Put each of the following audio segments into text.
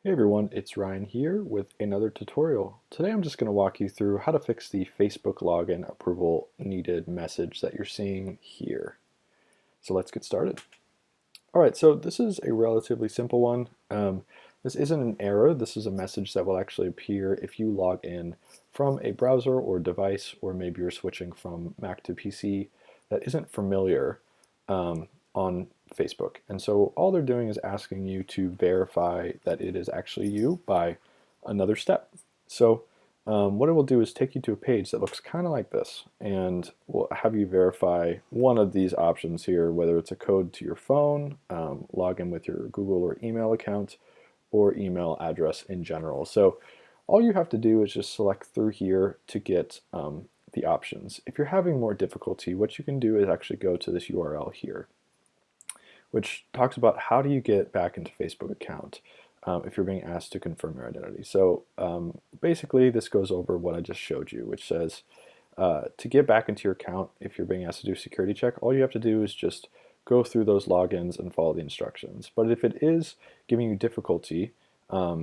Hey everyone, it's Ryan here with another tutorial. Today I'm just going to walk you through how to fix the Facebook login approval needed message that you're seeing here. So let's get started. Alright, so this is a relatively simple one. This isn't an error, this is a message that will actually appear if you log in from a browser or device, or maybe you're switching from Mac to PC that isn't familiar on Facebook. And so all they're doing is asking you to verify that it is actually you by another step. So what it will do is take you to a page that looks kind of like this, and will have you verify one of these options here, whether it's a code to your phone, log in with your Google or email account, or email address in general. So all you have to do is just select through here to get the options. If you're having more difficulty, what you can do is actually go to this URL here, which talks about how do you get back into Facebook account if you're being asked to confirm your identity. So basically this goes over what I just showed you, which says to get back into your account, if you're being asked to do a security check, all you have to do is just go through those logins and follow the instructions. But if it is giving you difficulty, all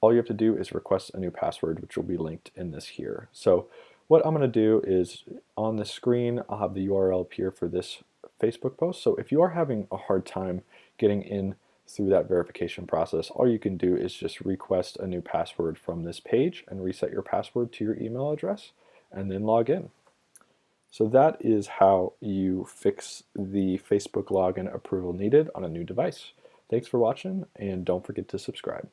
you have to do is request a new password, which will be linked in this here. So what I'm going to do is on the screen, I'll have the URL appear for this Facebook post. So if you are having a hard time getting in through that verification process, all you can do is just request a new password from this page and reset your password to your email address and then log in. So that is how you fix the Facebook login approval needed on a new device. Thanks for watching, and don't forget to subscribe.